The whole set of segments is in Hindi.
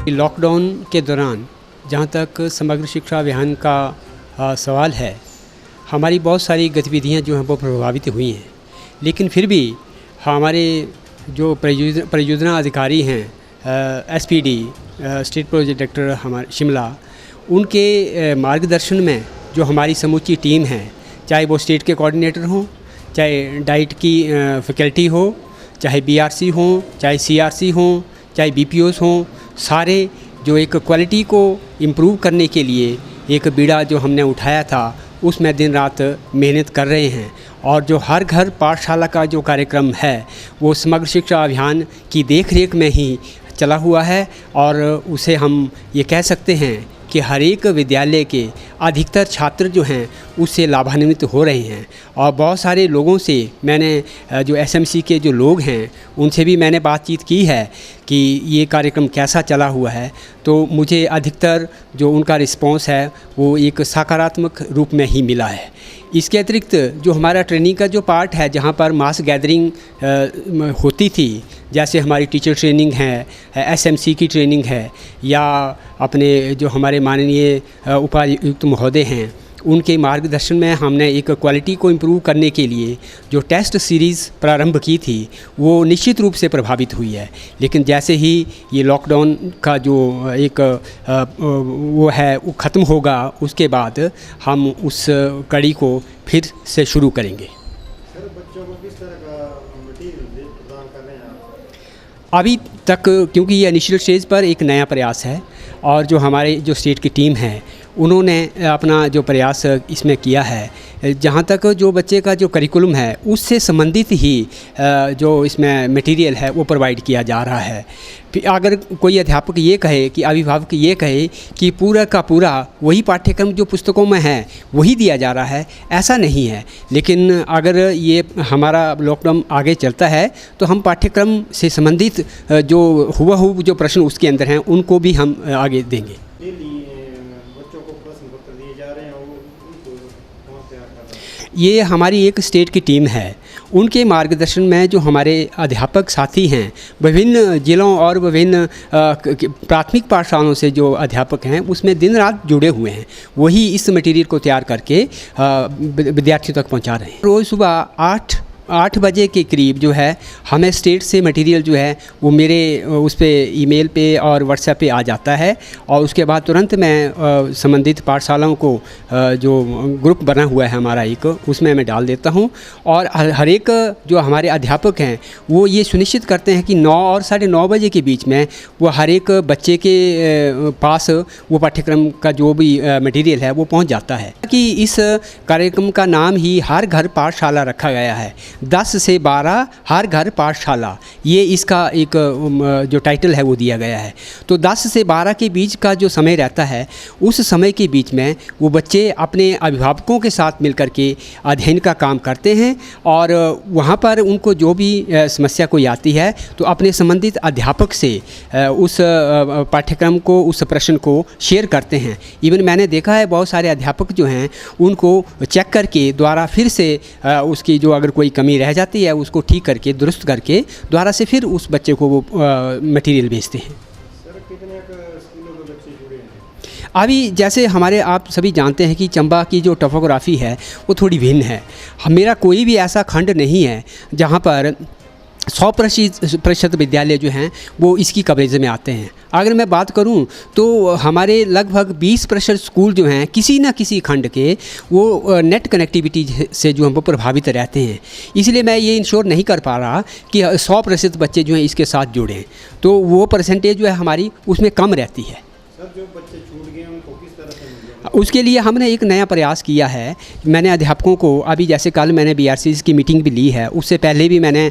लॉकडाउन के दौरान जहाँ तक समग्र शिक्षा अभियान का सवाल है, हमारी बहुत सारी गतिविधियाँ जो हैं वो प्रभावित हुई हैं, लेकिन फिर भी हमारे जो परियोजना अधिकारी हैं एसपीडी स्टेट प्रोजेक्ट डायरेक्टर हमारे शिमला, उनके मार्गदर्शन में जो हमारी समूची टीम है, चाहे वो स्टेट के कोऑर्डिनेटर हों, चाहे डाइट की फैकल्टी हो, चाहे बीआरसी हों, चाहे सीआरसी हों, चाहे बीपीओस हों, सारे जो एक क्वालिटी को इम्प्रूव करने के लिए एक बीड़ा जो हमने उठाया था उसमें दिन रात मेहनत कर रहे हैं। और जो हर घर पाठशाला का जो कार्यक्रम है वो समग्र शिक्षा अभियान की देखरेख में ही चला हुआ है और उसे हम ये कह सकते हैं कि हर एक विद्यालय के अधिकतर छात्र जो हैं उससे लाभान्वित हो रहे हैं। और बहुत सारे लोगों से मैंने जो एसएमसी के जो लोग हैं उनसे भी मैंने बातचीत की है कि ये कार्यक्रम कैसा चला हुआ है, तो मुझे अधिकतर जो उनका रिस्पांस है वो एक सकारात्मक रूप में ही मिला है। इसके अतिरिक्त जो हमारा ट्रेनिंग का जो पार्ट है, जहाँ पर मास गैदरिंग होती थी, जैसे हमारी टीचर ट्रेनिंग है, एसएमसी की ट्रेनिंग है, या अपने जो हमारे माननीय उपायुक्त महोदय हैं उनके मार्गदर्शन में हमने एक क्वालिटी को इम्प्रूव करने के लिए जो टेस्ट सीरीज़ प्रारंभ की थी वो निश्चित रूप से प्रभावित हुई है। लेकिन जैसे ही ये लॉकडाउन का जो एक वो है वो ख़त्म होगा, उसके बाद हम उस कड़ी को फिर से शुरू करेंगे। सर, बच्चों को किस तरह का मटीरियल प्रदान कर रहे हैं आप? अभी तक क्योंकि ये इनिशियल स्टेज पर एक नया प्रयास है और जो हमारे जो स्टेट की टीम है उन्होंने अपना जो प्रयास इसमें किया है, जहाँ तक जो बच्चे का जो करिकुलम है उससे संबंधित ही जो इसमें मटेरियल है वो प्रोवाइड किया जा रहा है। अगर कोई अध्यापक ये कहे कि अभिभावक ये कहे कि पूरा का पूरा वही पाठ्यक्रम जो पुस्तकों में है वही दिया जा रहा है, ऐसा नहीं है। लेकिन अगर ये हमारा लॉकडाउन आगे चलता है तो हम पाठ्यक्रम से संबंधित जो हुबहू जो प्रश्न उसके अंदर हैं उनको भी हम आगे देंगे। बच्चों को प्रश्न पत्र दिए जा रहे हैं, उनको कौन तैयार कर रहा है? ये हमारी एक स्टेट की टीम है, उनके मार्गदर्शन में जो हमारे अध्यापक साथी हैं विभिन्न जिलों और विभिन्न प्राथमिक पाठशालाओं से जो अध्यापक हैं उसमें दिन रात जुड़े हुए हैं, वही इस मटेरियल को तैयार करके विद्यार्थियों तक पहुंचा रहे हैं। रोज़ सुबह 8 बजे के करीब जो है हमें स्टेट से मटेरियल जो है वो मेरे उस पे ईमेल पे और व्हाट्सएप पे आ जाता है और उसके बाद तुरंत मैं संबंधित पाठशालाओं को जो ग्रुप बना हुआ है हमारा एक, उसमें मैं डाल देता हूँ। और हर एक जो हमारे अध्यापक हैं वो ये सुनिश्चित करते हैं कि 9 और 9:30 बजे के बीच में वो हर एक बच्चे के पास वो पाठ्यक्रम का जो भी मटेरियल है वो पहुँच जाता है। कि इस कार्यक्रम का नाम ही हर घर पाठशाला रखा गया है। 10 से 12 हर घर पाठशाला, ये इसका एक जो टाइटल है वो दिया गया है। तो 10 से 12 के बीच का जो समय रहता है उस समय के बीच में वो बच्चे अपने अभिभावकों के साथ मिलकर के अध्ययन का काम करते हैं और वहाँ पर उनको जो भी समस्या कोई आती है तो अपने संबंधित अध्यापक से उस पाठ्यक्रम को, उस प्रश्न को शेयर करते हैं। इवन मैंने देखा है बहुत सारे अध्यापक जो हैं उनको चेक करके दोबारा फिर से उसकी जो अगर कोई कमी रह जाती है उसको ठीक करके दुरुस्त करके दोबारा से फिर उस बच्चे को वो मटेरियल भेजते हैं। सर, कितने स्कूलों के बच्चे जुड़े हैं? अभी जैसे हमारे आप सभी जानते हैं कि चंबा की जो टोपोग्राफी है वो थोड़ी भिन्न है। मेरा कोई भी ऐसा खंड नहीं है जहाँ पर 100% विद्यालय जो हैं वो इसकी कवरेज में आते हैं। अगर मैं बात करूं तो हमारे लगभग 20% स्कूल जो हैं किसी न किसी खंड के वो नेट कनेक्टिविटी से जो हम वो प्रभावित रहते हैं। इसलिए मैं ये इंश्योर नहीं कर पा रहा कि 100% बच्चे जो हैं इसके साथ जुड़ें, तो वो परसेंटेज जो है हमारी उसमें कम रहती है। सर, जो बच्चे छूट गए उनको किस तरह से मिलेगा? उसके लिए हमने एक नया प्रयास किया है। मैंने अध्यापकों को अभी जैसे कल मैंने बीआरसीज़ की मीटिंग भी ली है, उससे पहले भी मैंने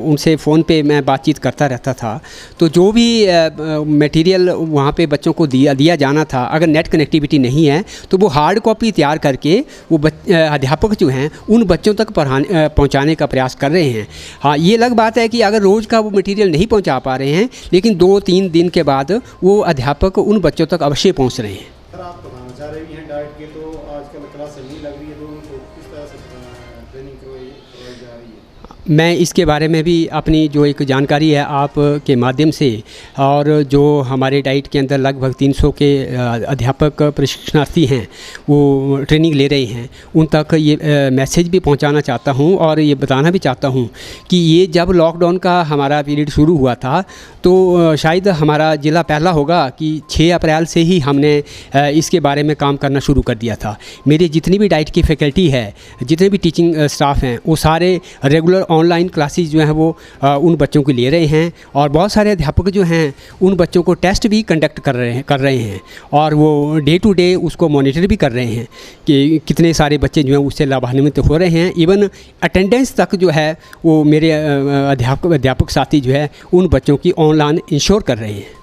उनसे फ़ोन पे मैं बातचीत करता रहता था। तो जो भी मटेरियल वहाँ पे बच्चों को दिया जाना था, अगर नेट कनेक्टिविटी नहीं है तो वो हार्ड कॉपी तैयार करके वो अध्यापक जो हैं उन बच्चों तक पहुँचाने का प्रयास कर रहे हैं। हाँ, ये अलग बात है कि अगर रोज़ का वो मटेरियल नहीं पहुँचा पा रहे हैं, लेकिन 2-3 दिन के बाद वो अध्यापक उन बच्चों तक अवश्य पहुँच रहे हैं। सर, आप प्रधानाचार्य भी हैं डाइट के, तो आजकल क्लास नहीं लग रही है तो उनको किस तरह से ट्रेनिंग करवाई जा रही है? मैं इसके बारे में भी अपनी जो एक जानकारी है आप के माध्यम से, और जो हमारे डाइट के अंदर लगभग 300 के अध्यापक प्रशिक्षणार्थी हैं वो ट्रेनिंग ले रहे हैं, उन तक ये मैसेज भी पहुंचाना चाहता हूं और ये बताना भी चाहता हूं कि ये जब लॉकडाउन का हमारा पीरियड शुरू हुआ था तो शायद हमारा ज़िला पहला होगा कि 6 अप्रैल से ही हमने इसके बारे में काम करना शुरू कर दिया था। मेरे जितनी भी डाइट की फैकल्टी है, जितने भी टीचिंग स्टाफ हैं, वो सारे रेगुलर ऑनलाइन क्लासेस जो हैं वो उन बच्चों को ले रहे हैं, और बहुत सारे अध्यापक जो हैं उन बच्चों को टेस्ट भी कंडक्ट कर रहे हैं और वो डे टू डे उसको मॉनिटर भी कर रहे हैं कि कितने सारे बच्चे जो हैं उससे लाभान्वित हो रहे हैं। इवन अटेंडेंस तक जो है वो मेरे अध्यापक साथी जो है उन बच्चों की ऑनलाइन इंश्योर कर रहे हैं।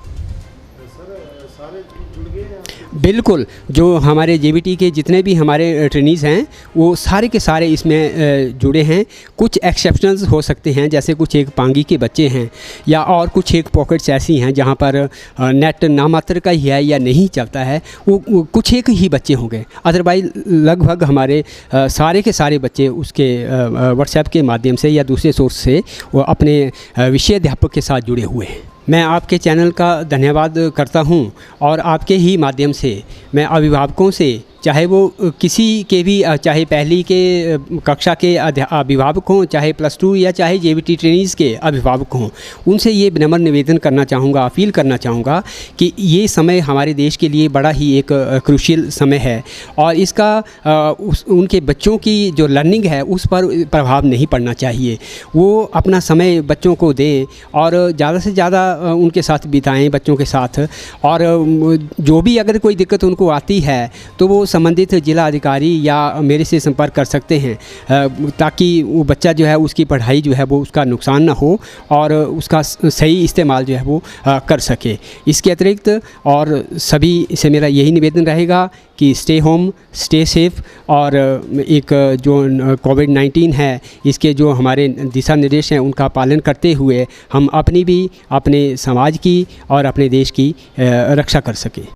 सर सारे जुड़ गए हैं? बिल्कुल, जो हमारे जेबीटी के जितने भी हमारे ट्रेनीज़ हैं वो सारे के सारे इसमें जुड़े हैं। कुछ एक्सेप्शंस हो सकते हैं, जैसे कुछ एक पांगी के बच्चे हैं या और कुछ एक पॉकेट्स ऐसी हैं जहाँ पर नेट नामात्र का ही है या नहीं चलता है, वो कुछ एक ही बच्चे होंगे। अदरवाइज लगभग हमारे सारे के सारे बच्चे उसके व्हाट्सएप के माध्यम से या दूसरे सोर्स से वो अपने विषय अध्यापक के साथ जुड़े हुए हैं। मैं आपके चैनल का धन्यवाद करता हूं, और आपके ही माध्यम से मैं अभिभावकों से, चाहे वो किसी के भी, चाहे पहली के कक्षा के अभिभावक हों, चाहे +2 या चाहे जेबीटी ट्रेनीज़ के अभिभावक हों, उनसे ये विनम्र निवेदन करना चाहूँगा, अपील करना चाहूँगा कि ये समय हमारे देश के लिए बड़ा ही एक क्रूशियल समय है, और इसका उनके बच्चों की जो लर्निंग है उस पर प्रभाव नहीं पड़ना चाहिए। वो अपना समय बच्चों को दें और ज़्यादा से ज़्यादा उनके साथ बिताएं, बच्चों के साथ, और जो भी अगर कोई दिक्कत उनको आती है तो वो संबंधित जिला अधिकारी या मेरे से संपर्क कर सकते हैं, ताकि वो बच्चा जो है उसकी पढ़ाई जो है वो उसका नुकसान ना हो और उसका सही इस्तेमाल जो है वो कर सके। इसके अतिरिक्त और सभी से मेरा यही निवेदन रहेगा कि स्टे होम, स्टे सेफ, और एक जो कोविड-19 है इसके जो हमारे दिशा निर्देश हैं उनका पालन करते हुए हम अपनी भी, अपने समाज की और अपने देश की रक्षा कर सकें।